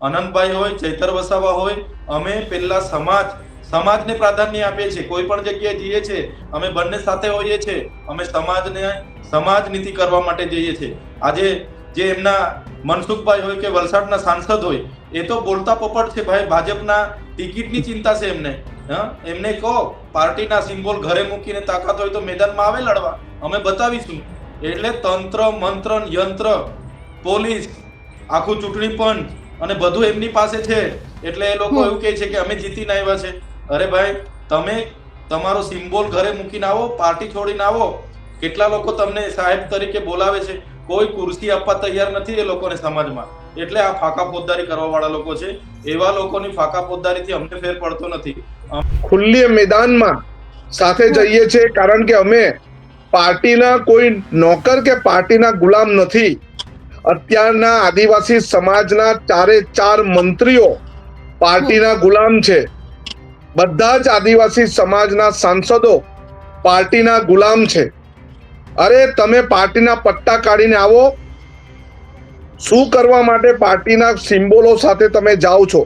અનંતભાઈ હોય, ચૈતર વસાવા હોય, અમે પેલા સમાજને પ્રાધાન્ય આપીએ છીએ. કોઈ પણ જગ્યાએ જઈએ છીએ અમે બંને સાથે હોઈએ છીએ. અમે સમાજ નીતિ કરવા માટે જઈએ છીએ. આજે જે એમના મનસુખભાઈ હોય કે વલસાડના સાંસદ હોય, એ તો બોલતા પોપટ છે ભાઈ. ભાજપના ટિકિટની ચિંતા છે એમને. એમને કહો પાર્ટીના સિમ્બોલ ઘરે મૂકીને તાકાત હોય તો મેદાનમાં આવે લડવા, અમે બતાવીશું. એટલે તંત્ર, મંત્ર, યંત્ર, પોલીસ, આખું ચૂંટણી પંચ અને બધું એમની પાસે છે. એટલે એ લોકો એવું કહે છે કે અમે જીતીને આવ્યા છે. અરે ભાઈ, તમે તમારો સિમ્બોલ ઘરે મૂકીને આવો, પાર્ટી છોડીને આવો. કેટલા લોકો તમને સાહેબ તરીકે બોલાવે છે, કોઈ ખુરશી આપવા તૈયાર નથી એ લોકોને સમાજમાં. એટલે આ ફાકા પોદ્દારી કરવા વાળા લોકો છે. એવા લોકોની ફાકા પોદ્દારીથી અમને ફેર પડતો નથી. ખુલ્લી મેદાનમાં સાથે જઈએ છીએ, કારણ કે અમે પાર્ટીના કોઈ નોકર કે પાર્ટીના ગુલામ નથી. અત્યારના આદિવાસી સમાજના 4 મંત્રીઓ પાર્ટીના ગુલામ છે. બધા જ આદિવાસી સમાજના સાંસદો પાર્ટીના ગુલામ છે. અરે તમે પાર્ટીના પટ્ટા કાઢીને આવો. શું કરવા માટે પાર્ટીના સિમ્બોલો સાથે તમે જાઓ છો?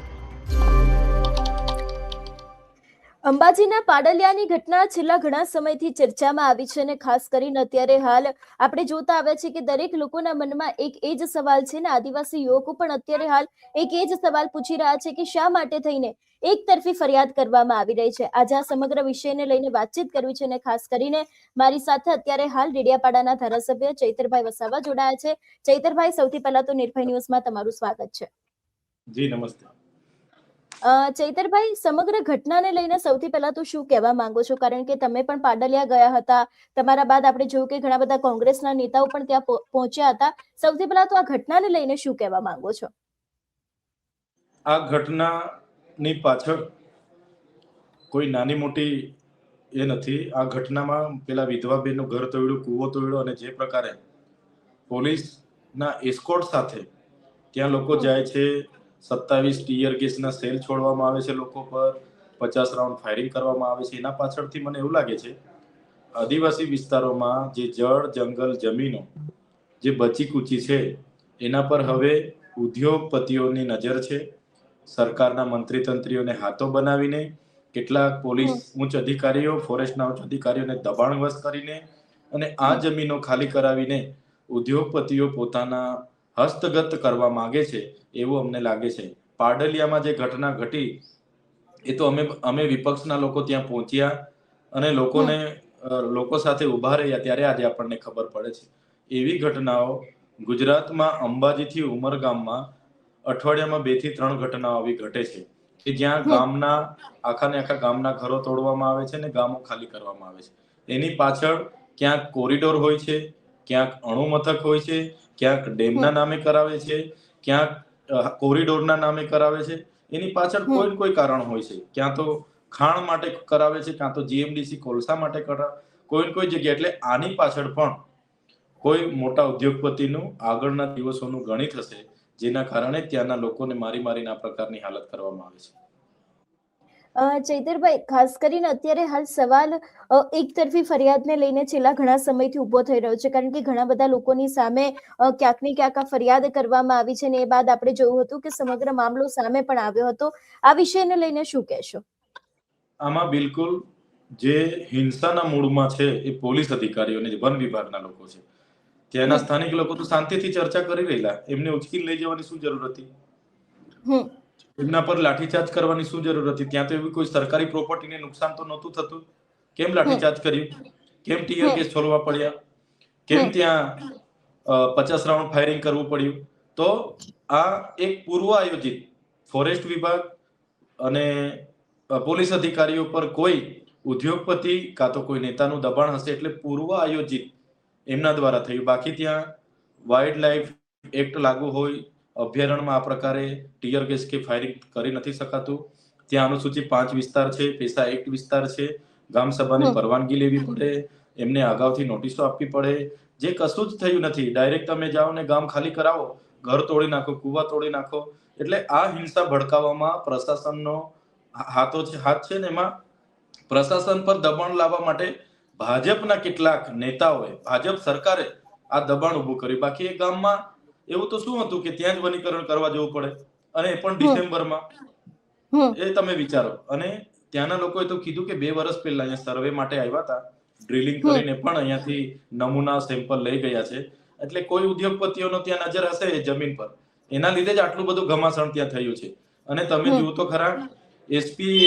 અંબાજીના પાડલિયાની ઘટના છેલ્લા ઘણા સમયથી ચર્ચામાં આવી છે અને ખાસ કરીને અત્યારે હાલ આપણે જોતા આવ્યા છીએ કે દરેક લોકોના મનમાં એક એ જ સવાલ છે ને આદિવાસી યુવકો પણ અત્યારે હાલ એક એ જ સવાલ પૂછી રહ્યા છે કે શા માટે થઈને એક તરફી ફરિયાદ કરવામાં આવી રહી છે. આજે આ સમગ્ર વિષયને લઈને વાતચીત કરવી છે અને ખાસ કરીને મારી સાથે અત્યારે હાલ ડેડિયાપાડાના ધારાસભ્ય ચૈતરભાઈ વસાવા જોડાયા છે. ચૈતરભાઈ, સૌથી પહેલા તો નિર્ભય ન્યૂઝમાં તમારું સ્વાગત છે. જી નમસ્તે. ચૈતરભાઈ, સમગ્ર ઘટનાને લઈને સૌથી પહેલા તો શું કહેવા માંગો છો? કારણ કે તમે પણ પાડલિયા ગયા હતા, તમારા બાદ આપણે જોયું કે ઘણા બધા કોંગ્રેસના નેતાઓ પણ ત્યાં પહોંચ્યા હતા. સૌથી પહેલા તો આ ઘટનાને લઈને શું કહેવા માંગો છો? આ ઘટનાની પાછળ કોઈ નાની મોટી એ નથી. આ ઘટનામાં પેલા વિધવા બેનનું ઘર તોડ્યું, કૂવો તોડ્યો, અને જે પ્રકારે પોલીસના એસ્કોર્ટ સાથે ત્યાં લોકો જાય છે, 27 ટીયર ગેસના સેલ છોડવામાં આવે છે લોકો પર, 50 રાઉન્ડ ફાયરિંગ કરવામાં આવે છે. એના પાછળથી મને એવું લાગે છે આદિવાસી વિસ્તારોમાં જે જળ, જંગલ, જમીનો જે બચી કૂચી છે એના પર હવે ઉદ્યોગપતિઓની નજર છે. સરકારના મંત્રી તંત્રીઓને હાથો બનાવીને કેટલાક પોલીસ ઉચ્ચ અધિકારીઓ, ફોરેસ્ટના ઉચ્ચ અધિકારીઓને દબાણવશ કરીને અને આ જમીનો ખાલી કરાવીને ઉદ્યોગપતિઓ પોતાના હસ્તગત કરવા માંગે છે એવું અમને લાગે છે. પાડલિયામાં જે ઘટના ઘટી એ તો અમે વિપક્ષના લોકો ત્યાં પહોંચ્યા અને લોકો સાથે ઉભા રહ્યા ત્યારે આજે આપણને ખબર પડે છે. એવી ઘટનાઓ ગુજરાતમાં અંબાજીથી ઉમરગામમાં અઠવાડિયામાં 2 થી 3 ઘટનાઓ આવી ઘટે છે કે જ્યાં આખા ગામના ઘરો તોડવામાં આવે છે અને ગામો ખાલી કરવામાં આવે છે. એની પાછળ ક્યાંક કોરિડોર હોય છે, ક્યાંક અણુ મથક હોય છે, ક્યાંક ડેમના નામે કરાવે છે, ક્યાંક કોરિડોરના નામે કરાવે છે. એની પાછળ કોઈ કારણ હોય છે. ક્યાં તો ખાણ માટે કરાવે છે, ક્યાં તો જીએમડીસી કોલસા માટે કરાવે, કોઈ જગ્યા. એટલે આની પાછળ પણ કોઈ મોટા ઉદ્યોગપતિનું આગળના દિવસોનું ગણિત હશે, જેના કારણે ત્યાંના લોકોને મારીને આ પ્રકારની હાલત કરવામાં આવે છે. ચૈતરભાઈ, ખાસ કરીને અત્યારે હાલ સવાલ એક તરફી ફરિયાદને લઈને છેલ્લા ઘણા સમયથી ઉભો થઈ રહ્યો છે, કારણ કે ઘણા બધા લોકોની સામે ક્યાંક ને ક્યાંક આ ફરિયાદ કરવામાં આવી છે અને એ બાદ આપણે જોયું હતું કે સમગ્ર મામલો સામે પણ આવ્યો હતો. આ વિષયને લઈને શું કહેશો? આમાં બિલકુલ જે હિંસાના મૂળમાં છે એ પોલીસ અધિકારીઓ અને વન વિભાગના લોકો છે. ત્યાંના સ્થાનિક લોકો તો શાંતિથી ચર્ચા કરી રહેલા, એમને ઉચકીને લઈ જવાની શું જરૂર હતી? એમના પર લાઠીચાર્જ કરવાની શું જરૂર હતી? ત્યાં તો એવી કોઈ સરકારી પ્રોપર્ટીને નુકસાન તો નહોતું થતું. કેમ લાઠીચાર્જ કર્યું? કેમ ટીયર ગેસ છોડવા પડ્યા? કેમ ત્યાં 50 રાઉન્ડ ફાયરિંગ કરવું પડ્યું? તો આ એક પૂર્વ આયોજિત ફોરેસ્ટ વિભાગ અને પોલીસ અધિકારીઓ પર કોઈ ઉદ્યોગપતિ કાં તો કોઈ નેતાનું દબાણ હશે, એટલે પૂર્વ આયોજિત એમના દ્વારા થયું. બાકી ત્યાં વાઇલ્ડ લાઈફ એક્ટ લાગુ હોય, અભયારણ્યમાં આ પ્રકારે ટીયર ગેસ કે ફાયરિંગ કરી નથી શકાતું. ત્યાં અનુસૂચિ 5 વિસ્તાર છે, પેસા એક્ટ વિસ્તાર છે, ગામ સભાની પરવાનગી લેવી પડે, એમને અગાઉથી નોટિસો આપવી પડે. જે કશું જ થયું નથી. ડાયરેક્ટ તમે જાઓ ને ગામ ખાલી કરાવો, ઘર તોડી નાખો, કૂવા તોડી નાખો. એટલે આ હિંસા ભડકાવવામાં પ્રશાસનનો હાથ છે ને એમાં પ્રશાસન પર દબાણ લાવવા માટે ભાજપના કેટલાક નેતાઓએ, ભાજપ સરકારે આ દબાણ ઉભું કર્યું. બાકી એ ગામમાં એવું તો શું હતું કે ત્યાં જ વનીકરણ કરવા જવું પડે? અને એ પણ ડિસેમ્બરમાં. એ તમે વિચારો. અને ત્યાંના લોકોએ તો કીધું કે 2 વર્ષ પહેલા અહીંયા સર્વે માટે આવ્યા હતા, ડ્રિલિંગ કરીને પણ અહીંયાથી નમૂના સેમ્પલ લઈ ગયા છે. એટલે કોઈ ઉદ્યોગપતિઓનો ત્યાં નજર હશે એ જમીન પર, એના લીધે જ આટલું બધું ઘમાસાણ ત્યાં થયું છે. અને તમે જુઓ તો ખરા, એસપી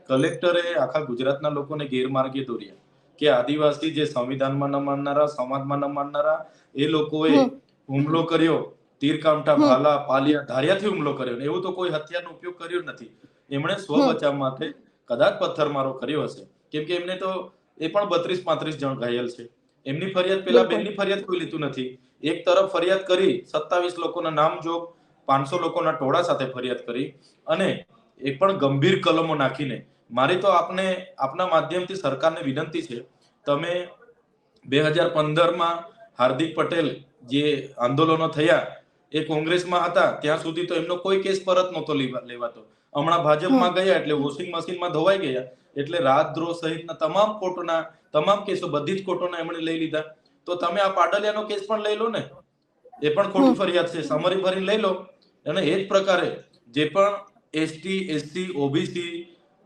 કલેક્ટરે આખા ગુજરાતના લોકોને ગેરમાર્ગે દોર્યા કે આદિવાસી જે સંવિધાનમાં ન માનનારા, સમાજમાં ન માનનારા, એ લોકોએ હુમલો કર્યો, તીરકામઠા, ભાલા, પાલિયા, ધારિયાથી હુમલો કર્યો. એવું તો કોઈ હથિયારનો ઉપયોગ કર્યો નથી. એમણે સ્વ બચાવ માટે કદાચ પથ્થરમારો કર્યો હશે, કેમ કે એમને તો એ પણ 32-35 જણ ઘાયલ છે. એમની ફરિયાદ પેલા બેનની ફરિયાદ કોઈ લીધું નથી. એક તરફ ફરિયાદ કરી, 27 લોકોના નામ જોગ, 500 લોકોના ટોળા સાથે ફરિયાદ કરી, અને એ પણ ગંભીર કલમો નાખીને. મારી તો આપના માધ્યમથી સરકારને વિનંતી છે, તમે 2015માં હાર્દિક પટેલ જે આંદોલનો થયા, એ કોંગ્રેસમાં હતા ત્યાં સુધી તો એમનો કોઈ કેસ પરત નહોતો લેવાતો. હમણાં ભાજપમાં ગયા એટલે વોશિંગ મશીનમાં ધોવાઈ ગયા, એટલે રાજદ્રોહ સહિતના તમામ કેસો, બધી જ કોર્ટોના એમણે લઈ લીધા. તો તમે આ પાડલિયાનો કેસ પણ લઈ લો ને, એ પણ ખોટી ફરિયાદ છે, સમરી ભરીને લઈ લો. અને એ જ પ્રકારે જે પણ એસટી, એસસી, ઓબીસી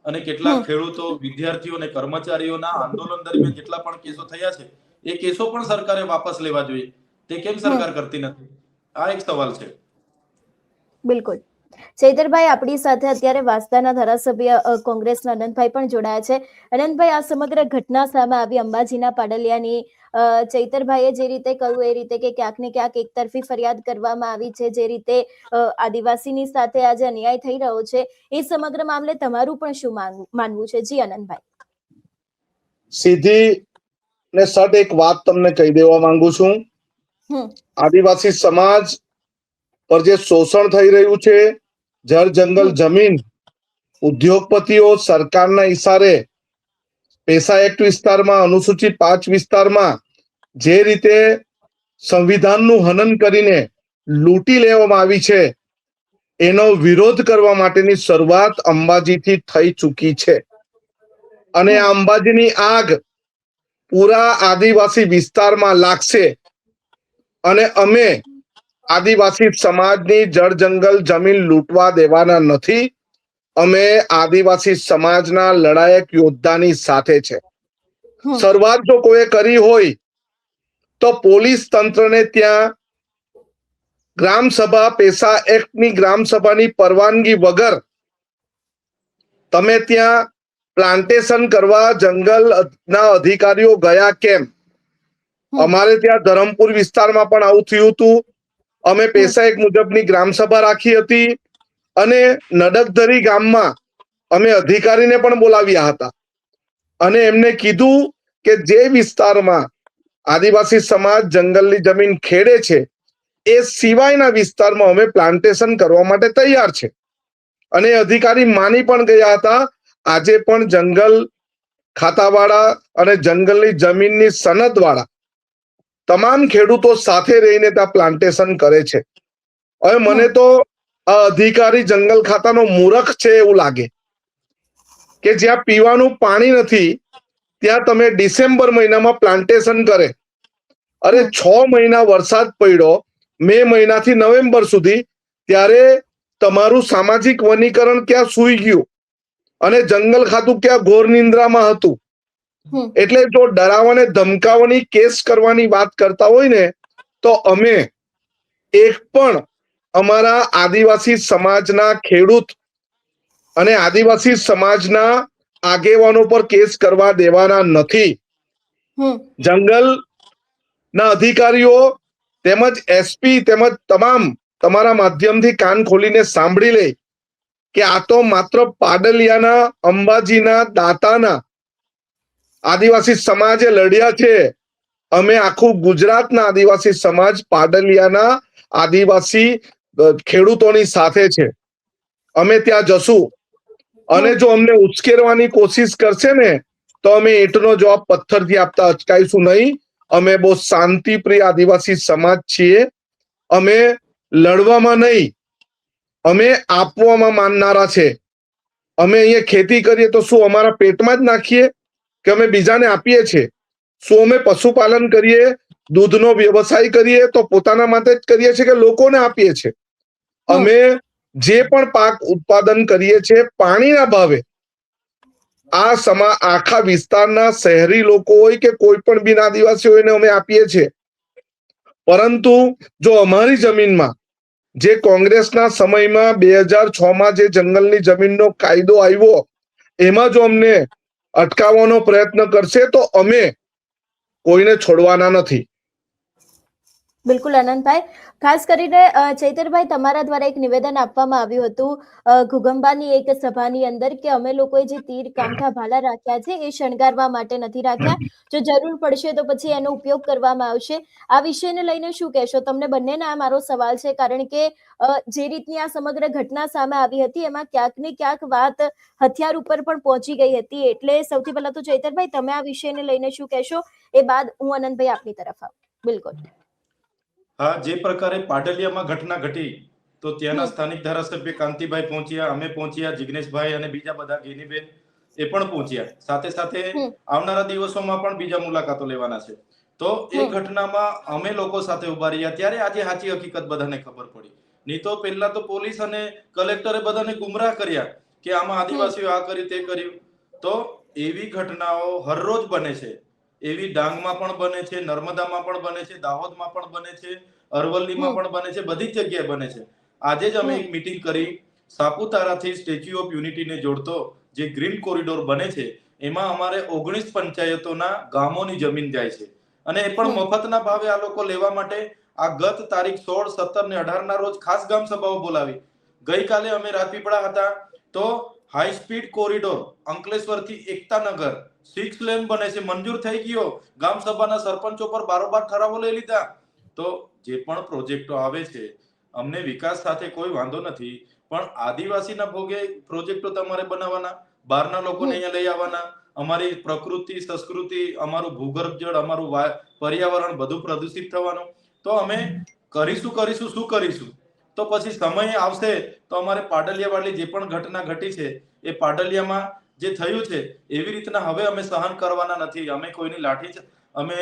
અને કેટલાક ખેડૂતો, વિદ્યાર્થીઓ અને કર્મચારીઓના આંદોલન દરમિયાન જેટલા પણ કેસો થયા છે, એ કેસો પણ સરકારે વાપસ લેવા જોઈએ. તે કેમ સરકાર કરતી નથી? આ એક સવાલ છે. બિલકુલ. ચૈતરભાઈ, આપણી સાથે અત્યારે વાંસદાના ધારાસભ્ય કોંગ્રેસના અનંતભાઈ પણ જોડાયા છે. અનંતભાઈ, આ સમગ્ર ઘટના સામે આવી અંબાજીના પાડલિયાની, ચૈતરભાઈએ જે રીતે કહ્યું એ રીતે કે ક્યાંક ને ક્યાંક એકતરફી ફરિયાદ કરવામાં આવી છે, જે રીતે આદિવાસીની સાથે આજે અન્યાય થઈ રહ્યો છે, એ સમગ્ર મામલે તમારું પણ શું માનવું છે? જી અનંતભાઈ. સીધી ને સટ એક વાત તમને કહી દેવા માંગુ છું. આદિવાસી સમાજ પર જે શોષણ થઈ રહ્યું છે, જળ જંગલ જમીન, ઉદ્યોગપતિઓ સરકારના ઈશારે પેસા એક્ટ વિસ્તારમાં, અનુસૂચિત 5 વિસ્તારમાં જે રીતે સંવિધાનનું હનન કરીને લૂંટી લેવામાં આવી છે, એનો વિરોધ કરવા માટેની શરૂઆત અંબાજીથી થઈ ચૂકી છે. અને આ અંબાજીની આગ પૂરા આદિવાસી વિસ્તારમાં લાગશે. અને અમે આદિવાસી સમાજની જળ જંગલ જમીન લૂંટવા દેવાના નથી. અમે આદિવાસી સમાજના લડાયક યોદ્ધાની સાથે છે. શરૂઆત જો કોઈ કરી હોય તો પોલીસ તંત્રને ત્યાં ગ્રામ સભા, પેસા એક્ટની ગ્રામ સભાની પરવાનગી વગર તમે ત્યાં પ્લાન્ટેશન કરવા જંગલના અધિકારીઓ ગયા કેમ? અમારે ત્યાં ધરમપુર વિસ્તારમાં પણ આવું થયું હતું. અમે પેસા એક મુજબની ગ્રામ સભા રાખી હતી, અને નડકધરી ગામમાં અમે અધિકારીને પણ બોલાવ્યા હતા, અને એમને કીધું કે જે વિસ્તારમાં આદિવાસી સમાજ જંગલની જમીન ખેડે છે, એ સિવાયના વિસ્તારમાં અમે પ્લાન્ટેશન કરવા માટે તૈયાર છે. અને અધિકારી માની પણ ગયા હતા. આજે પણ જંગલ ખાતાવાળા અને જંગલની જમીનની સનદવાળા તમામ ખેડૂતો સાથે રહીને ત્યાં પ્લાન્ટેશન કરે છે. હવે મને તો આ અધિકારી જંગલ ખાતાનો મૂર્ખ છે એવું લાગે કે જ્યાં પીવાનું પાણી નથી ત્યાં તમે ડિસેમ્બર મહિનામાં પ્લાન્ટેશન કરે. અરે 6 મહિના વરસાદ પડ્યો, મે મહિનાથી નવેમ્બર સુધી, ત્યારે તમારું સામાજિક વનીકરણ ક્યાં સૂઈ ગયું, અને જંગલ ખાતું ક્યાં ઘોર નિંદ્રામાં હતું. એટલે જો ડરાવવાને ધમકાવવાની કેસ કરવાની વાત કરતા હોય ને, તો અમે એક પણ અમારા આદિવાસી સમાજના ખેડૂત અને આદિવાસી સમાજના આગેવાનો પર કેસ કરવા દેવાના નથી. જંગલના અધિકારીઓ તેમજ એસપી તેમજ તમામ તમારા માધ્યમથી કાન ખોલીને સાંભળી લે કે આ તો માત્ર પાડલિયાના, અંબાજીના, દાતાના આદિવાસી સમાજે લડ્યા છે. અમે આખું ગુજરાતના આદિવાસી સમાજ પાડલિયાના આદિવાસી ખેડૂતોની સાથે છે. અમે ત્યાં જશું, અને જો અમને ઉશ્કેરવાની કોશિશ કરશે ને, તો અમે ઈંટનો જવાબ પથ્થરથી આપતા અચકાઈશું નહીં. અમે બહુ શાંતિપ્રિય આદિવાસી સમાજ છીએ. અમે લડવામાં નહીં, અમે આપવામાં માનનારા છે. અમે અહીંયા ખેતી કરીએ તો શું અમારા પેટમાં જ નાખીએ કે અમે બીજાને આપીએ છીએ? શું અમે પશુપાલન કરીએ, દૂધનો વ્યવસાય કરીએ તો પોતાના માટે જ કરીએ છીએ કે લોકોને આપીએ છીએ? અમે જે પણ પાક ઉત્પાદન કરીએ છીએ પાણીના ભાવે આખા વિસ્તારના શહેરી લોકો હોય કે કોઈ પણ બિન આદિવાસી હોય એને અમે આપીએ છીએ. પરંતુ જો અમારી જમીનમાં જે કોંગ્રેસના સમયમાં 2006માં જે જંગલની જમીનનો કાયદો આવ્યો એમાં જો અમને અટકાવવાનો પ્રયત્ન કરશે તો અમે કોઈને છોડવાના નથી. બિલકુલ આનંદભાઈ, ખાસ કરીને ચૈતરભાઈ તમારા દ્વારા એક નિવેદન આપવામાં આવ્યું હતું ઘુગંબાની એક સભાની અંદર કે અમે લોકોએ જે તીર કામઠા ભાલા રાખ્યા છે એ શણગારવા માટે નથી રાખ્યા, જો જરૂર પડશે તો પછી એનો ઉપયોગ કરવામાં આવશે. આ વિષયને લઈને શું કહેશો? તમને બંનેને આ મારો સવાલ છે, કારણ કે જે રીતની આ સમગ્ર ઘટના સામે આવી હતી એમાં ક્યાંક ને ક્યાંક વાત હથિયાર ઉપર પણ પહોંચી ગઈ હતી. એટલે સૌથી પહેલા તો ચૈતરભાઈ તમે આ વિષયને લઈને શું કહેશો, એ બાદ હું આનંદભાઈ આપની તરફ આવું. બિલકુલ. હા, જે પ્રકારે પાટલિયામાં ઘટના ઘટી તો ત્યાંના સ્થાનિક ધારાસભ્ય કાંતિભાઈ પહોંચ્યા, અમે પહોંચ્યા, જિગ્નેશભાઈ અને બીજા બધા ગેનીબેન એ પણ પહોંચ્યા. સાથે સાથે આવનારા દિવસોમાં પણ બીજા મુલાકાતો લેવાના છે. તો એ ઘટનામાં અમે લોકો સાથે ઉભા રહ્યા ત્યારે આજે સાચી હકીકત બધાને ખબર પડી. નહીં તો પહેલા તો પોલીસ અને કલેક્ટરે બધાને ગુમરાહ કર્યા કે આમાં આદિવાસીઓ આ કર્યું તે કર્યું. તો એવી ઘટનાઓ હરરોજ બને છે. એવી ડાંગમાં પણ બને છે, નર્મદામાં પણ બને છે, દાહોદમાં પણ બને છે, અરવલ્લીમાં પણ બને છે, બધી જ જગ્યાએ બને છે. આજે જ અમે એક મીટિંગ કરી, સાપુતારાથી સ્ટેચ્યુ ઓફ યુનિટીને જોડતો જે ગ્રીન કોરિડોર બને છે એમાં અમારે 19 પંચાયતોના ગામોની જમીન જાય છે અને એ પણ મફતના ભાવે આ લોકો લેવા માટે આ ગત તારીખ 16, 17 ને 18 ના રોજ ખાસ ગામ સભાઓ બોલાવી. ગઈકાલે અમે રાજપીપળા હતા તો હાઈ સ્પીડ કોરિડોર અંકલેશ્વરથી એકતાનગર 6 લેન બને છે, મંજૂર થઈ ગયો. ગામ સભાના સરપંચો પર બારોબાર ઠરાવો લઈ લીધા. તો જે પણ પ્રોજેક્ટો આવે છે અમને વિકાસ સાથે કોઈ વાંધો નથી, પણ આદિવાસીના ભોગે પ્રોજેક્ટો તમારે બનાવવાના, બહારના લોકોને અહીંયા લઈ આવવાના, અમારી પ્રકૃતિ સંસ્કૃતિ, અમારું ભૂગર્ભ જળ, અમારું પર્યાવરણ બધું પ્રદૂષિત થવાનું. તો અમે કરીશું શું કરીશું? તો પછી સમય આવશે તો અમારે પાટલિયા વાળી જે પણ ઘટના ઘટી છે એ પાટલિયામાં જે થયું છે એવી રીતના હવે અમે સહન કરવાના નથી. અમે કોઈની લાઠી અમે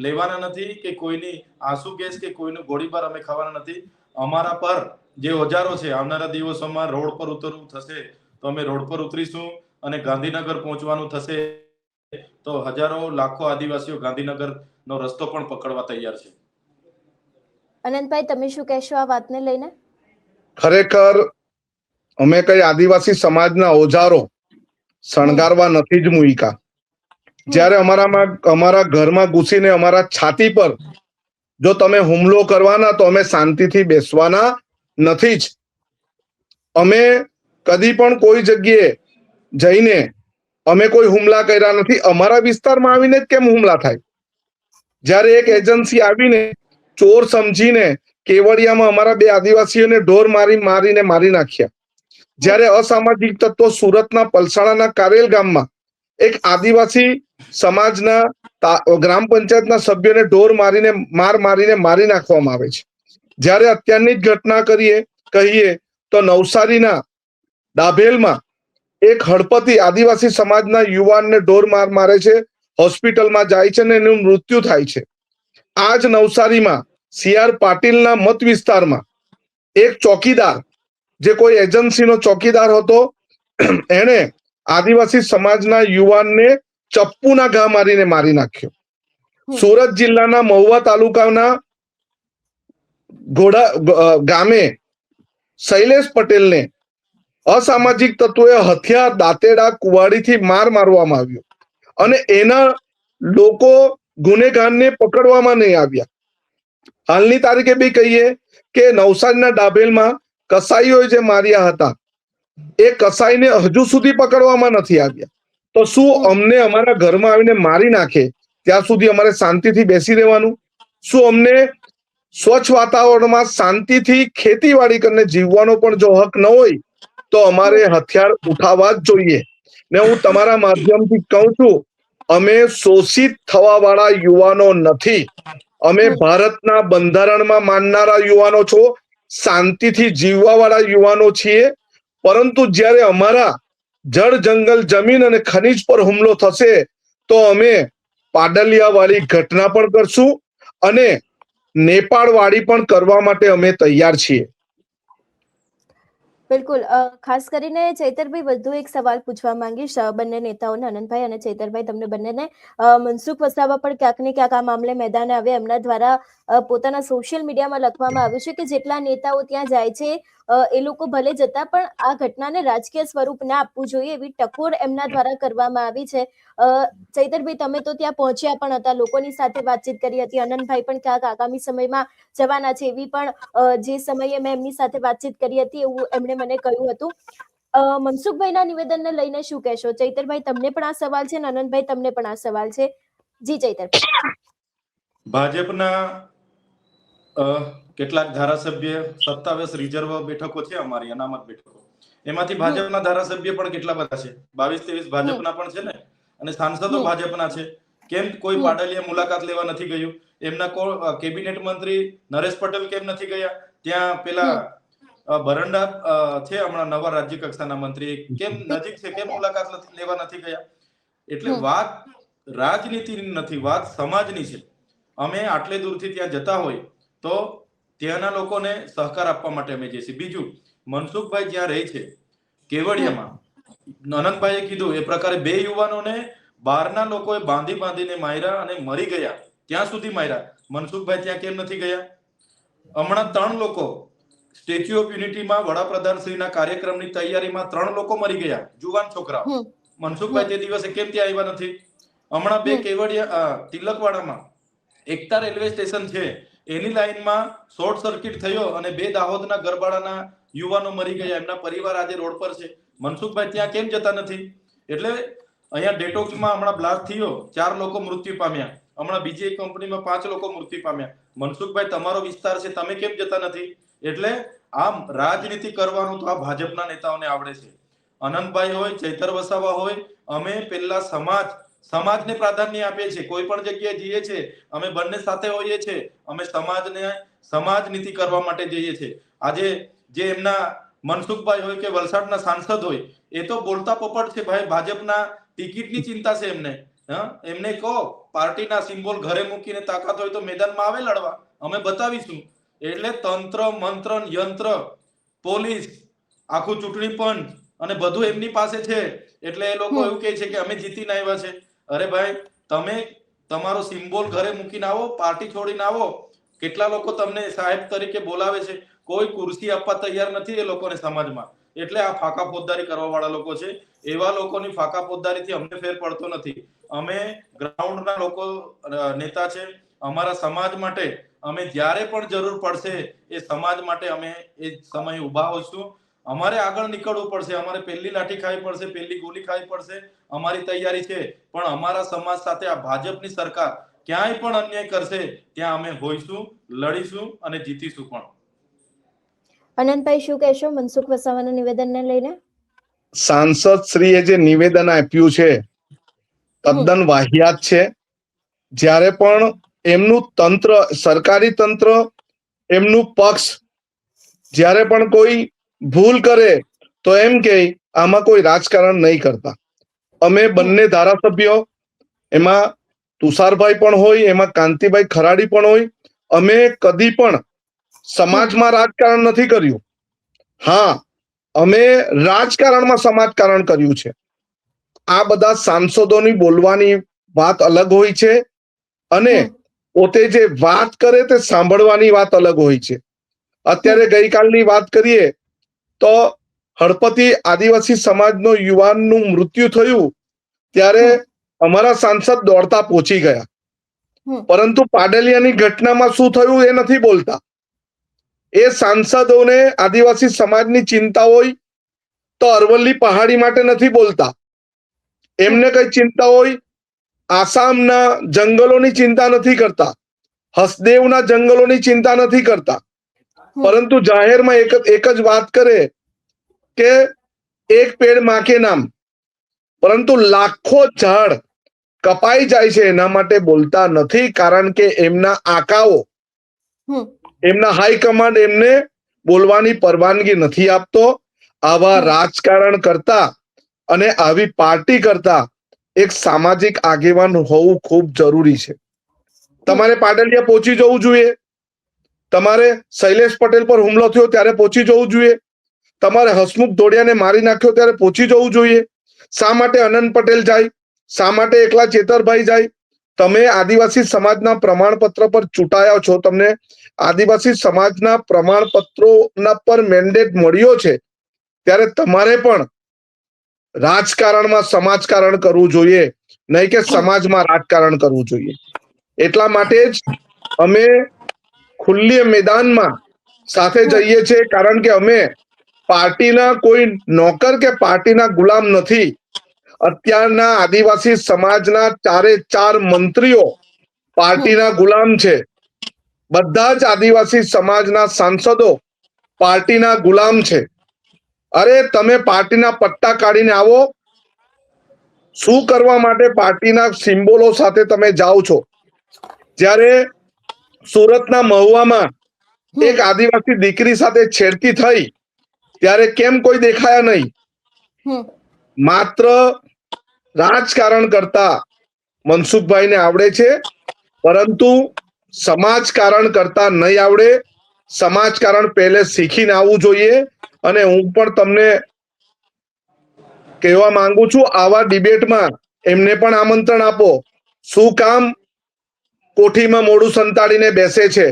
લેવાના નથી કે કોઈની આંસુ ગેસ કે કોઈનું ગોળીબાર અમે ખાવાના નથી. અમારા પર જે ઓજારો છે આવનારા દિવસોમાં રોડ પર ઉતરવું થશે તો અમે રોડ પર ઉતરીશું અને ગાંધીનગર પહોંચવાનું થશે તો હજારો લાખો આદિવાસીઓ ગાંધીનગરનો રસ્તો પણ પકડવા તૈયાર છે. અનંતભાઈ તમે શું કહેશો આ વાતને લઈને? ખરેખર અમે કઈ આદિવાસી સમાજના ઓજારો શણગારવા નથી જ મૂક્યા. જ્યારે અમારા ઘરમાં ઘૂસીને અમારા છાતી પર જો તમે હુમલો કરવાના તો અમે શાંતિથી બેસવાના નથી જ. અમે કદી પણ કોઈ જગ્યાએ જઈને અમે કોઈ હુમલા કર્યા નથી. અમારા વિસ્તારમાં આવીને જ કેમ હુમલા થાય? જ્યારે એક એજન્સી આવીને ચોર સમજીને કેવડિયામાં અમારા 2 આદિવાસીઓને ઢોર મારીને મારી નાખ્યા. જ્યારે અસામાજિક તત્વો સુરતના પલસાણાના કારેલ ગામમાં એક આદિવાસી સમાજના ગ્રામ પંચાયતના સભ્યોને ઢોર મારીને મારી નાખવામાં આવે છે. જ્યારે અત્યારની જ ઘટના કહીએ તો નવસારીના ડાભેલમાં એક હળપતિ આદિવાસી સમાજના યુવાનને ઢોર મારે છે, હોસ્પિટલમાં જાય છે અને એનું મૃત્યુ થાય છે. આ જ નવસારીમાં CR પાટીલના મત વિસ્તારમાં એક ચોકીદાર જે કોઈ એજન્સીનો ચોકીદાર હતો એણે આદિવાસી સમાજના યુવાનને ચપ્પુના ઘા મારીને મારી નાખ્યો. સુરત જિલ્લાના મહુવા તાલુકાના ગામે શૈલેષ પટેલને અસામાજિક તત્વોએ હથિયાર, દાંતેડા, કુવાડીથી મારવામાં આવ્યો અને એના લોકો ગુનેગારને પકડવામાં નહીં આવ્યા. હાલની તારીખે બી કહીએ કે નવસારીના ડાભેલમાં કસાઈઓએ જે માર્યા હતા એ કસાઈને હજુ સુધી પકડવામાં નથી આવ્યા. તો શું અમને અમારા ઘરમાં આવીને મારી નાખે ત્યાં સુધી અમારે શાંતિથી બેસી રહેવાનું? શું અમને સ્વચ્છ વાતાવરણમાં શાંતિથી ખેતીવાડી કરીને જીવવાનો પણ જો હક ન હોય તો અમારે હથિયાર ઉઠાવવા જ જોઈએ. ને હું તમારા માધ્યમથી કહું છું, અમે શોષિત થવા વાળા યુવાનો નથી. અમે ભારતના બંધારણમાં માનનારા યુવાનો છો, શાંતિથી જીવવા વાળા યુવાનો છીએ. પરંતુ જ્યારે અમારા જળ, જંગલ, જમીન અને ખનીજ પર હુમલો થશે તો અમે પાડલિયા વાળી ઘટના પણ કરશું અને નેપાળ વાળી પણ કરવા માટે અમે તૈયાર છીએ. બિલકુલ ખાસ કરીને ચૈતરભાઈ વધુ એક સવાલ પૂછવા માંગીશ બંને નેતાઓને, આનંદભાઈ અને ચૈતરભાઈ, તમને બંનેને. મનસુખ વસાવા પણ ક્યાંક ને ક્યાંક આ મામલે મેદાને આવે. એમના દ્વારા પોતાના સોશિયલ મીડિયામાં લખવામાં આવ્યું છે કે જેટલા નેતાઓ ત્યાં જાય છે એ લોકો ભલે જતા પણ આ ઘટનાને રાજકીય સ્વરૂપ ના આપવું જોઈએ એવી ટકોર એમના દ્વારા કરવામાં આવી છે. ચૈતરભાઈ, તમે તો ત્યાં પહોંચ્યા પણ હતા, લોકોની સાથે વાતચીત કરી હતી. આનંદભાઈ પણ ક્યાંક આગામી સમયમાં જવાના છે એવી પણ જે સમયે મેં એમની સાથે વાતચીત કરી હતી એવું એમણે મને કહ્યું હતું. મનસુખભાઈના નિવેદનને લઈને શું કહેશો? ચૈતરભાઈ, તમને પણ આ સવાલ છે અને આનંદભાઈ, તમને પણ આ સવાલ છે. જી ચૈતરભાઈ. ભાજપના કેટલાક ધારાસભ્ય 27 રિઝર્વ બેઠકો છે, અમારી અનામત બેઠકો, એમાંથી ભાજપના ધારાસભ્ય પણ કેટલા બધા છે, 22-23 ભાજપના પણ છે ને, અને સાંસદો ભાજપના છે. કેમ કોઈ પાડલિયા મુલાકાત લેવા નથી ગયું? એમના કેબિનેટ મંત્રી નરેશ પટેલ કેમ નથી ગયા ત્યાં? પેલા બરંડા છે હમણાં નવા રાજ્ય કક્ષાના મંત્રી, કેમ નજીક છે, કેમ મુલાકાત લેવા નથી ગયા? એટલે વાત રાજનીતિની નથી, વાત સમાજની છે. અમે આટલે દૂરથી ત્યાં જતા હોય તો ત્યાંના લોકોને સહકાર આપવા માટે અમે જઈએ છીએ. બીજું, મનસુખભાઈ જ્યાં રહે છે કેવડિયામાં, આનંદભાઈએ કીધું એ પ્રકારે 2 યુવાનોને બહારના લોકોએ બાંધીને માર્યા અને મરી ગયા, ત્યાં સુધી માર્યા. મનસુખભાઈ ત્યાં કેમ નથી ગયા? હમણાં 3 લોકો સ્ટેચ્યુ ઓફ યુનિટીમાં વડાપ્રધાન શ્રીના કાર્યક્રમની તૈયારીમાં 3 લોકો મરી ગયા, જુવાન છોકરાઓ. મનસુખભાઈ તે દિવસે કેમ ત્યાં આવ્યા નથી? હમણાં 2 કેવડિયા તિલકવાડામાં એકતા રેલવે સ્ટેશન છે એની લાઈનમાં શોર્ટ સર્કિટ થયો અને 2 દાહોદના ગરબાડાના યુવાનો મરી ગયા, એમના પરિવાર આજે રોડ પર છે. મનસુખભાઈ ત્યાં કેમ જતા નથી? એટલે અહીંયા ડેટોક્સમાં હમણાં બ્લાસ્ટ થયો, 4 લોકો મૃત્યુ પામ્યા. હમણાં બીજી એક કંપનીમાં 5 લોકો મૃત્યુ પામ્યા. મનસુખભાઈ, તમારો વિસ્તાર છે, તમે કેમ જતા નથી? એટલે આમ રાજનીતિ કરવાનું તો આ ભાજપના નેતાઓને આવડે છે. આનંદભાઈ હોય, ચૈતર વસાવા હોય, અમે પેલા સમાજને પ્રાધાન્ય આપીએ છીએ. કોઈ પણ જગ્યાએ જઈએ છીએ અમે બંને સાથે હોઈએ છીએ. અમે સમાજ નીતિ કરવા માટે જઈએ છીએ. આજે જે એમના મનસુખભાઈ હોય કે વલસાડના સાંસદ હોય, એ તો બોલતા પોપટ છે ભાઈ. ભાજપના ટિકિટની ચિંતા છે એમને. એમને કહો પાર્ટીના સિમ્બોલ ઘરે મૂકીને તાકાત હોય તો મેદાનમાં આવે લડવા, અમે બતાવીશું. એટલે તંત્ર મંત્ર યંત્ર, પોલીસ, આખું ચૂંટણી પંચ અને બધું એમની પાસે છે. એટલે એ લોકો એવું કહે છે કે અમે જીતીને આવ્યા છે. અરે ભાઈ, તમે તમારો સિમ્બોલ ઘરે મૂકીને આવો, પાર્ટી છોડીને આવો. કેટલા લોકો તમને સાહેબ તરીકે બોલાવે છે, કોઈ કુર્સી આપવા તૈયાર નથી એ લોકોને સમાજમાં. એટલે આ ફાકા ફોજદારી કરવા વાળા લોકો છે. એવા લોકોની ફાકા ફોજદારીથી અમને ફેર પડતો નથી. અમે ગ્રાઉન્ડના લોકો નેતા છે. અમારા સમાજ માટે અમે જ્યારે પણ જરૂર પડશે એ સમાજ માટે અમે એ સમય ઉભા હોઈશું. અમારે આગળ નીકળવું પડશે, અમારે પહેલી લાઠી ખાવી પડશે, પહેલી ગોલી ખાવી પડશે, અમારી તૈયારી છે. પણ અમારા સમાજ સાથે આ ભાજપની સરકાર ક્યાંય પણ અન્યાય કરશે ત્યાં અમે હોઈશું, લડીશું અને જીતીશું પણ. અનંતભાઈ, શું કહેશો મનસુખ વસાવાના નિવેદનને લઈને? સાંસદ શ્રીએ જે નિવેદન આપ્યું છે તદ્દન વાહિયાત છે. જ્યારે પણ એમનું તંત્ર, સરકારી તંત્ર, એમનું પક્ષ જ્યારે પણ કોઈ ભૂલ કરે તો એમ કે આમાં કોઈ રાજકારણ નહીં કરતા. અમે બંને ધારાસભ્યો, એમાં તુષારભાઈ પણ હોય, એમાં કાંતિભાઈ ખરાડી પણ હોય, અમે કદી પણ સમાજમાં રાજકારણ નથી કર્યું. હા, અમે રાજકારણમાં સમાજકારણ કર્યું છે. આ બધા સાંસદોની બોલવાની વાત અલગ હોય છે અને પોતે જે વાત કરે તે સાંભળવાની વાત અલગ હોય છે. અત્યારે ગઈકાલની વાત કરીએ તો હળપતિ આદિવાસી સમાજનો યુવાનનું મૃત્યુ થયું ત્યારે અમારા સાંસદ દોડતા પહોંચી ગયા, પરંતુ પાડલિયાની ઘટનામાં શું થયું એ નથી બોલતા. એ સાંસદોને આદિવાસી સમાજની ચિંતા હોય તો અરવલ્લી પહાડી માટે નથી બોલતા. એમને કઈ ચિંતા હોય, આસામના જંગલોની ચિંતા નથી કરતા, હસદેવના જંગલોની ચિંતા નથી કરતા, પરંતુ જાહેરમાં એક જ વાત કરે કે એક પેડ માં કે નામ, પરંતુ લાખો ઝાડ કપાઈ જાય છે એના માટે બોલતા નથી. કારણ કે એમના આકાઓ, એમના હાઈકમાન્ડ એમને બોલવાની પરવાનગી નથી આપતો. આવા રાજકારણ કરતા અને આવી પાર્ટી કરતા એક સામાજિક આગેવાન હોવું ખૂબ જરૂરી છે. તમારે પાડલિયા પહોંચી જવું જોઈએ, તમારે શૈલેષ પટેલ પર હુમલો થયો ત્યારે પહોંચી જવું જોઈએ, તમારે હસમુખ ધોડિયાને મારી નાખ્યો ત્યારે પહોંચી જવું જોઈએ? શા માટે અનંત પટેલ જાય? શા માટે એકલા ચેતરભાઈ જાય? તમે આદિવાસી સમાજના પ્રમાણપત્ર પર ચૂંટાયા છો, તમને આદિવાસી સમાજના પ્રમાણપત્રોના પર મેન્ડેટ મળ્યો છે, ત્યારે તમારે પણ રાજકારણમાં સમાજકારણ કરવું જોઈએ, નહીં કે સમાજમાં રાજકારણ કરવું જોઈએ. એટલા માટે જ અમે ખુલ્લી મેદાનમાં સાથે જઈએ છીએ, કારણ કે અમે પાર્ટીના કોઈ નોકર કે પાર્ટીના ગુલામ નથી. અત્યારના આદિવાસી સમાજના 4 મંત્રીઓ પાર્ટીના ગુલામ છે. બધા જ આદિવાસી સમાજના સાંસદો પાર્ટીના ગુલામ છે. અરે તમે પાર્ટીના પટ્ટા કાઢીને આવો. શું કરવા માટે પાર્ટીના સિમ્બોલો સાથે તમે જાઓ છો? જ્યારે સુરતના મહુવામાં એક આદિવાસી દીકરી સાથે છેડતી થઈ ત્યારે કેમ કોઈ દેખાયા નહીં? માત્ર રાજકારણ કરતા મનસુખભાઈને આવડે છે, પરંતુ સમાજકારણ કરતા નહીં આવડે. સમાજકારણ પહેલે શીખીને આવવું જોઈએ. અને હું પણ તમને કહેવા માંગુ છું, આવા ડિબેટમાં એમને પણ આમંત્રણ આપો. શું કામ કોઠીમાં મોઢું સંતાડીને બેસે છે?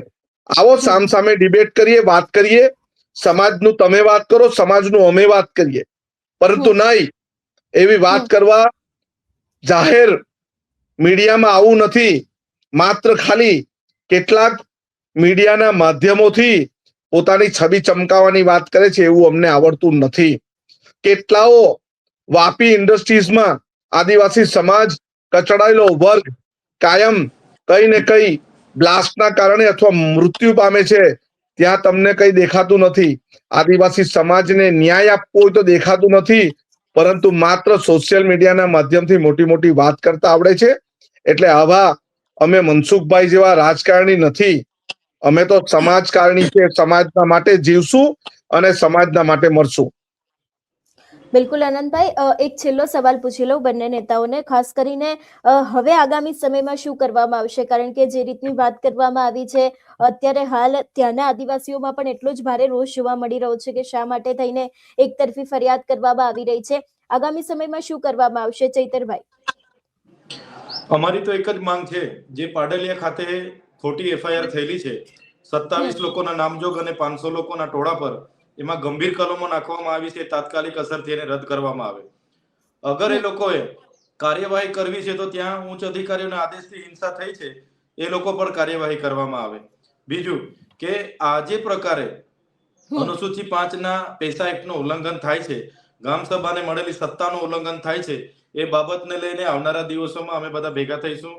આવો સામસામે ડિબેટ કરીએ, વાત કરીએ. સમાજનું તમે વાત કરો, સમાજનું અમે વાત કરીએ. પરંતુ નહીં, એવી વાત કરવા જાહેર મીડિયામાં આવું નથી. માત્ર ખાલી કેટલાક મીડિયાના માધ્યમોથી પોતાની છબી ચમકાવવાની વાત કરે છે, એવું અમને આવડતું નથી. કેટલાઓ વાપી ઇન્ડસ્ટ્રીઝમાં આદિવાસી સમાજ, કચડાયેલો વર્ગ કાયમ કઈ ને કઈ બ્લાસ્ટના કારણે અથવા મૃત્યુ પામે છે, ત્યાં તમને કઈ દેખાતું નથી. આદિવાસી સમાજને ન્યાય આપવો હોય તો દેખાતું નથી, પરંતુ માત્ર સોશિયલ મીડિયાના માધ્યમથી મોટી મોટી વાત કરતા આવડે છે. એટલે આવા અમે મનસુખભાઈ જેવા રાજકારણી નથી. અમે તો સમાજકારણી છે. સમાજના માટે જીવશું અને સમાજના માટે મરશું. બિલકુલ આનંદભાઈ, એક છેલ્લો સવાલ પૂછી લઉં બંને નેતાઓને, ખાસ કરીને હવે આગામી સમયમાં શું કરવામાં આવશે? કારણ કે જે રીતની વાત કરવામાં આવી છે, અત્યારે હાલ ત્યાંના આદિવાસીઓમાં પણ એટલો જ ભારે રોષ જોવા મળી રહ્યો છે કે શા માટે થઈને એકતરફી ફરિયાદ કરવામાં આવી રહી છે. આગામી સમયમાં શું કરવામાં આવશે, ચૈતરભાઈ? અમારી તો એક જ માંગ છે, જે પાડલિયા ખાતે ખોટી એફઆઈઆર થયેલી છે 27 લોકોના નામજોગ અને 500 લોકોના ટોળા પર, એમાં ગંભીર કલમો નાખવામાં આવી છે, તાત્કાલિક અસરથી એને રદ કરવામાં આવે. અગર એ લોકોએ કાર્યવાહી કરવી છે તો ત્યાં ઉચ્ચ અધિકારીઓના આદેશથી હિંસા થઈ છે, એ લોકો પર કાર્યવાહી કરવામાં આવે. બીજું કે આ જે પ્રકારે અનુસૂચિ 5 ના પૈસા એક્ટનું ઉલ્લંઘન થાય છે, ગામ સભાને મળેલી સત્તાનું ઉલ્લંઘન થાય છે, એ બાબતને લઈને આવનારા દિવસોમાં અમે બધા ભેગા થઈશું.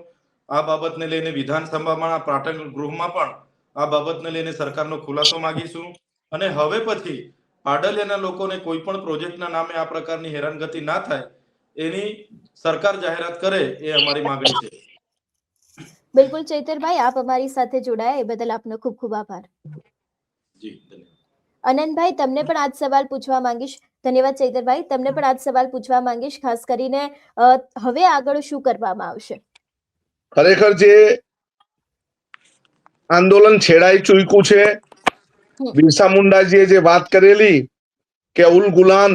આ બાબતને લઈને વિધાનસભામાં પાટણ ગૃહમાં પણ આ બાબતને લઈને સરકારનો ખુલાસો માંગીશું. અને હવે પછી પાડલિયાના લોકોને કોઈ પણ પ્રોજેક્ટના નામે આ પ્રકારની હેરાનગતિ ના થાય, એની સરકાર જાહેરાત કરે, એ અમારી માંગણી છે. બિલકુલ ચૈતરભાઈ, આપ અમારી સાથે જોડાયા એ બદલ આપનો ખૂબ ખૂબ આભાર. જી ધન્યવાદ. અનંતભાઈ, તમને પણ આજ સવાલ પૂછવા માંગીશ. ધન્યવાદ ચૈતરભાઈ. તમને પણ આજ સવાલ પૂછવા માંગીશ, ખાસ કરીને હવે આગળ શું કરવામાં આવશે? ખરેખર જે આંદોલન છેડાઈ ચૂક્યું છે, બિરસા મુંડાજીએ જે વાત કરેલી કે ઉલ ગુલાન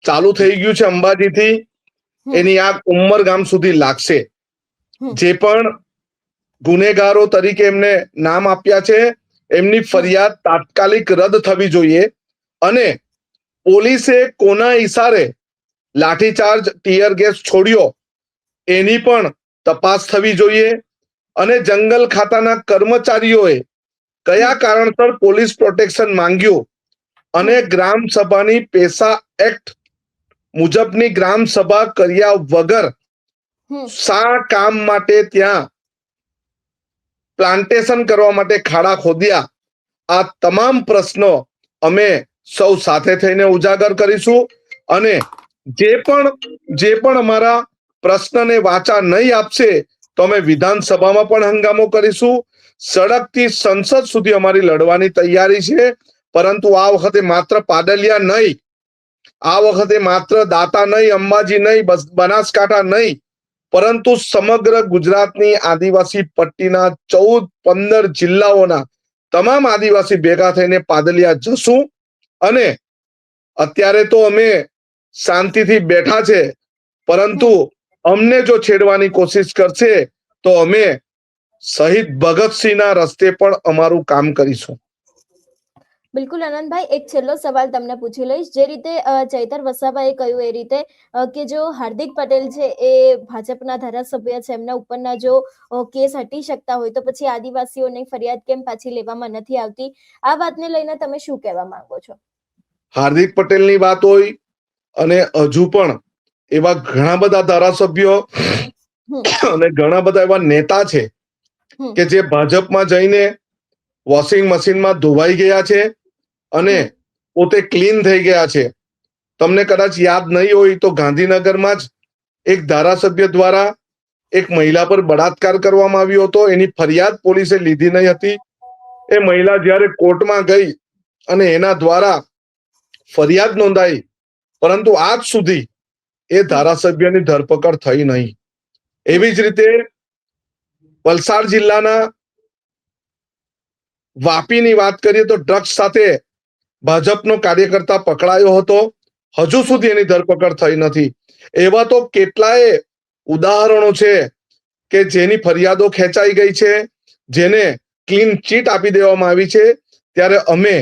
ચાલુ થઈ ગયું છે અંબાજીથી, એની આગ ઉમરગામ સુધી લાગશે. જે પણ ગુનેગારો તરીકે એમને નામ આપ્યા છે, એમની ફરિયાદ તાત્કાલિક રદ થવી જોઈએ. અને પોલીસે કોના ઈશારે લાઠીચાર્જ, ટીયર ગેસ છોડ્યો, એની પણ તપાસ થવી જોઈએ. અને જંગલ ખાતાના કર્મચારીઓએ કયા કારણસર પોલીસ પ્રોટેક્શન માંગ્યું અને ગ્રામ સભાની પેસા એક્ટ મુજબની ગ્રામ સભા કર્યા વગર શા કામ માટે ત્યાં પ્લાન્ટેશન કરવા માટે ખાડા ખોદ્યા, આ તમામ પ્રશ્નો અમે સૌ સાથે થઈને ઉજાગર કરીશું. અને જે પણ અમારા પ્રશ્નને વાચા નહીં આપશે તો અમે વિધાનસભામાં પણ હંગામો કરીશું. સડકથી સંસદ સુધી અમારી લડવાની તૈયારી છે. પરંતુ આ વખતે માત્ર પાડલિયા નહીં, આ વખતે માત્ર દાતા નહીં, અંબાજી નહીં, બનાસકાંઠા નહીં, પરંતુ સમગ્ર ગુજરાતની આદિવાસી પટ્ટીના 14-15 જિલ્લાઓના તમામ આદિવાસી ભેગા થઈને પાડલિયા જશું. અને અત્યારે તો અમે શાંતિથી બેઠા છે, પરંતુ અમને જો છેડવાની કોશિશ કરશે તો અમે શહીદ ભગતસિંહના રસ્તે પણ અમારું કામ કરીશું. બિલકુલ આનંદભાઈ, એક છેલ્લો સવાલ તમને પૂછી લઈશ. જે રીતે ચૈતર વસાવાએ કહ્યું એ રીતે કે જો હાર્દિક પટેલ છે એ ભાજપના ધારાસભ્ય છે, એમના ઉપરના જો કેસ હટી શકતા હોય તો પછી આદિવાસીઓની ફરિયાદ કેમ પાછી લેવામાં નથી આવતી? આ વાતને લઈને તમે શું કહેવા માંગો છો? હાર્દિક પટેલની વાત હોય અને હજુ પણ એવા ઘણા બધા ધારાસભ્યો અને ઘણા બધા એવા નેતા છે કે જે ભાજપમાં જઈને વોશિંગ મશીનમાં ધોવાઈ ગયા છે અને પોતે ક્લીન થઈ ગયા છે. તમને કદાચ યાદ નહીં હોય તો ગાંધીનગરમાં જ એક ધારાસભ્ય દ્વારા એક મહિલા પર બળાત્કાર કરવામાં આવ્યો હતો. એની ફરિયાદ પોલીસે લીધી નહીં હતી. એ મહિલા જ્યારે કોર્ટમાં ગઈ અને એના દ્વારા ફરિયાદ નોંધાઈ, પરંતુ આજ સુધી એ ધારાસભ્યની ધરપકડ થઈ નહીં. એવી જ રીતે વલસાડ જિલ્લાના વાપીની વાત કરીએ તો ડ્રગ્સ સાથે ભાજપનો કાર્યકર્તા પકડાયો હતો, હજુ સુધી એની ધરપકડ થઈ નથી. એવા તો કેટલાય ઉદાહરણો છે કે જેની ફરિયાદો ખેંચાઈ ગઈ છે, જેને ક્લીન ચીટ આપી દેવામાં આવી છે. ત્યારે અમે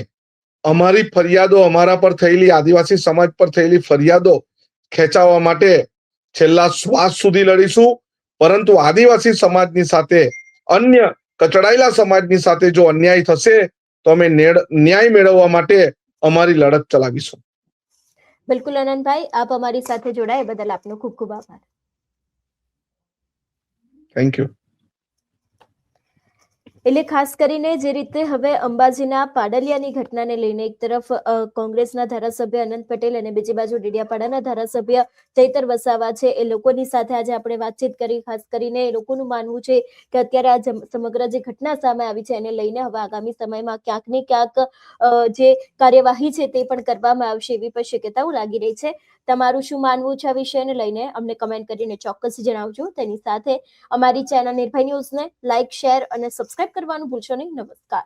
અમારી ફરિયાદો, અમારા પર થયેલી, આદિવાસી સમાજ પર થયેલી ફરિયાદો ખેંચાવવા માટે છેલ્લા શ્વાસ સુધી લડીશું. પરંતુ આદિવાસી સમાજની સાથે, અન્ય કચડાયેલા સમાજની સાથે જો અન્યાય થશે તો અમે ન્યાય મેળવવા માટે અમારી લડત ચલાવીશું. બિલકુલ આનંદભાઈ, આપ અમારી સાથે જોડાયા બદલ આપનો ખૂબ ખૂબ આભાર. Thank you. એટલે ખાસ કરીને જે રીતે હવે અંબાજીના પાડલિયાની ઘટનાને લઈને એક તરફ કોંગ્રેસના ધારાસભ્ય અનંત પટેલ અને બીજી બાજુ ડેડિયાપાડાના ધારાસભ્ય ચૈતર વસાવા છે, એ લોકોની સાથે આજે આપણે વાતચીત કરી. ખાસ કરીને એ લોકોનું માનવું છે કે અત્યારે આ સમગ્ર જે ઘટના સામે આવી છે એને લઈને હવે આગામી સમયમાં ક્યાંક ને ક્યાંક જે કાર્યવાહી છે તે પણ કરવામાં આવશે એવી પણ શક્યતાઓ લાગી રહી છે. તમારું શું માનવું છે આ વિષયને લઈને અમને કમેન્ટ કરીને ચોક્કસ જણાવજો. તેની સાથે અમારી ચેનલ નિર્ભય ન્યૂઝને લાઇક, શેર અને સબસ્ક્રાઇબ કરવાનું ભૂલશો નહીં. નમસ્કાર.